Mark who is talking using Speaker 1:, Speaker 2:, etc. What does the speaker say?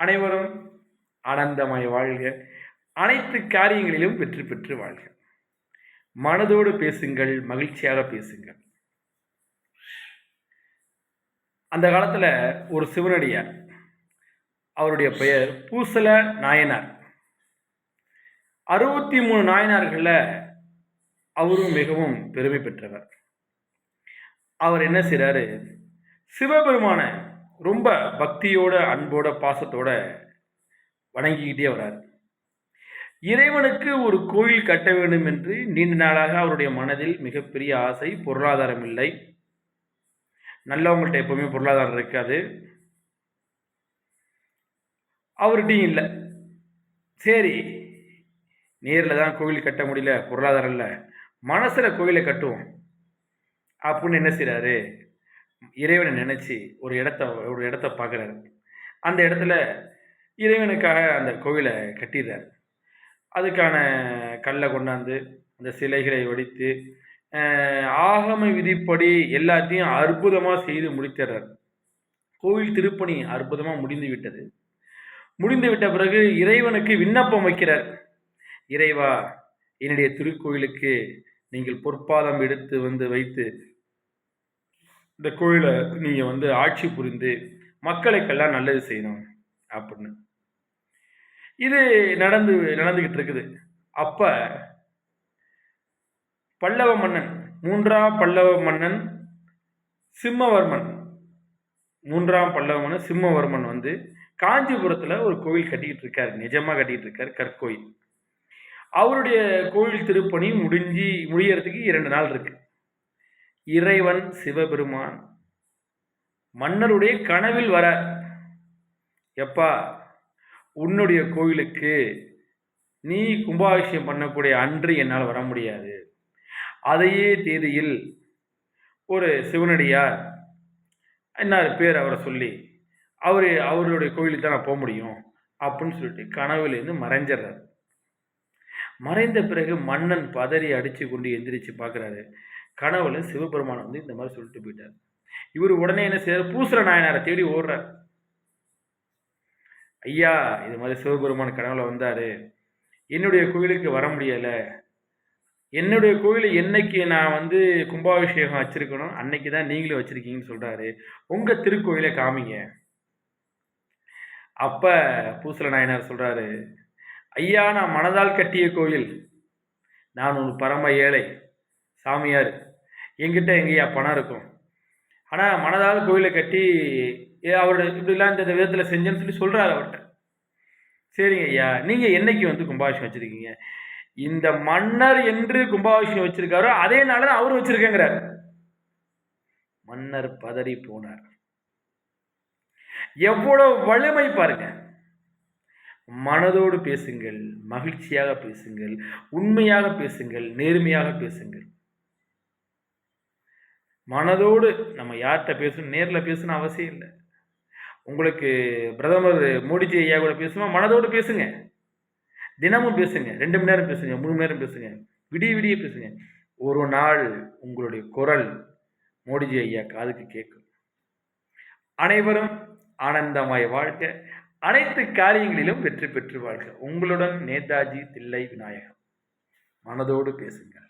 Speaker 1: அனைவரும் ஆனந்தமாய் வாழ்க. அனைத்து காரியங்களிலும் வெற்றி பெற்று வாழ்க. மனதோடு பேசுங்கள், மகிழ்ச்சியாக பேசுங்கள். அந்த காலத்துல ஒரு சிவனடியார், அவருடைய பெயர் பூசல நாயனார். 63 நாயனார்கள்ல அவரும் மிகவும் பெருமை பெற்றவர். அவர் என்ன செய்றாரு, சிவபெருமான ரொம்ப பக்தியோட, அன்போட, பாசத்தோட வணங்கிக்கிட்டே வரார். இறைவனுக்கு ஒரு கோயில் கட்ட வேண்டும் என்று நீண்ட நாளாக அவருடைய மனதில் மிகப்பெரிய ஆசை. பொருளாதாரம் இல்லை, நல்லவங்கள்ட்ட எப்பவுமே பொருளாதாரம் இருக்காது, அவர்கிட்டையும் இல்லை. சரி, நேரில் தான் கோயில் கட்ட முடியல, பொருளாதாரம் இல்லை, மனசில் கோயிலை கட்டுவோம் அப்படின்னு என்ன செய்கிறாரு, இறைவனை நினச்சி ஒரு இடத்த பார்க்குறாரு. அந்த இடத்துல இறைவனுக்காக அந்த கோவிலை கட்டிடுறாரு. அதுக்கான கல்லை கொண்டாந்து அந்த சிலைகளை வடித்து ஆகம விதிப்படி எல்லாத்தையும் அற்புதமாக செய்து முடித்துறார். கோவில் திருப்பணி அற்புதமாக முடிந்து விட்டது. முடிந்து விட்ட பிறகு இறைவனுக்கு விண்ணப்பம் வைக்கிறார். இறைவா, என்னுடைய திருக்கோயிலுக்கு நீங்கள் பொற்பாதம் எடுத்து வைத்து இந்த கோயிலை நீங்கள் ஆட்சி புரிந்து மக்களுக்கெல்லாம் நல்லது செய்யணும் அப்படின்னு. இது நடந்துகிட்டு இருக்குது. அப்ப பல்லவ மன்னன், 3ஆம் பல்லவ மன்னன் சிம்மவர்மன், 3ஆம் பல்லவ மன்னன் சிம்மவர்மன் காஞ்சிபுரத்துல ஒரு கோவில் கட்டிக்கிட்டு இருக்காரு. நிஜமா கட்டிக்கிட்டு இருக்காரு, கற்கோயில். அவருடைய கோவில் திருப்பணி முடியறதுக்கு 2 நாள் இருக்கு. இறைவன் சிவபெருமான் மன்னருடைய கனவில் வர, எப்பா, உன்னுடைய கோயிலுக்கு நீ கும்பாபிஷேகம் பண்ணக்கூடிய அன்று என்னால் வர முடியாது. அதையே தேதியில் ஒரு சிவனடியார், என்ன பேர் அவரை சொல்லி, அவருடைய கோயிலுக்கு தான் நான் போக முடியும் அப்படின்னு சொல்லிட்டு கனவுலேருந்து மறைஞ்சிடறாரு. மறைந்த பிறகு மன்னன் பதறி அடிச்சு கொண்டு எந்திரிச்சு பார்க்குறாரு. கனவுல சிவபெருமான் இந்த மாதிரி சொல்லிட்டு போயிட்டார். இவர் உடனே என்ன செய்யறாரு, பூசல நாயனாரை தேடி ஓடுறார். ஐயா, இது மாதிரி சிவபெருமான் கனவுல வந்தாரு, என்னுடைய கோயிலுக்கு வர முடியல, என்னுடைய கோயிலை என்னைக்கு நான் கும்பாபிஷேகம் வச்சிருக்கணும் அன்னைக்கு தான் நீங்களும் வச்சிருக்கீங்கன்னு சொல்றாரு. உங்க திருக்கோயிலை காமிங்க. அப்ப பூசல நாயனார் சொல்றாரு, ஐயா, நான் மனதால் கட்டிய கோயில், நான் ஒரு பரம ஏழை சாமியார், என்கிட்ட எங்கேயா பணம் இருக்கும், ஆனா மனதால் கோயிலை கட்டி அவரு இப்படிலாம் இந்த விதத்துல செஞ்சேன்னு சொல்லி சொல்றாரு அவர்கிட்ட. சரிங்க ஐயா, நீங்க என்னைக்கு கும்பாபிஷேகம் வச்சிருக்கீங்க? இந்த மன்னர் என்று கும்பாபிஷேகம் வச்சிருக்காரோ அதே நாள் அவரு வச்சிருக்கேங்கிறார். மன்னர் பதறி போனார். எவ்வளவு வலிமை பாருங்க. மனதோடு பேசுங்கள், மகிழ்ச்சியாக பேசுங்கள், உண்மையாக பேசுங்கள், நேர்மையாக பேசுங்கள். மனதோடு நம்ம யார்கிட்ட பேசணும், நேரில் பேசணும் அவசியம் இல்லை. உங்களுக்கு பிரதமர் மோடிஜி ஐயா கூட பேசணும், மனதோடு பேசுங்க. தினமும் பேசுங்க, 2 மணி நேரம் பேசுங்க, 3 மணி நேரம் பேசுங்க, விடிய பேசுங்க. ஒரு நாள் உங்களுடைய குரல் மோடிஜி ஐயா காதுக்கு கேட்கும். அனைவரும் ஆனந்தமாய் வாழ்க. அனைத்து காரியங்களிலும் வெற்றி பெற்று வாழ்க. உங்களுடன் நேதாஜி தில்லை விநாயகம். மனதோடு பேசுங்கள்.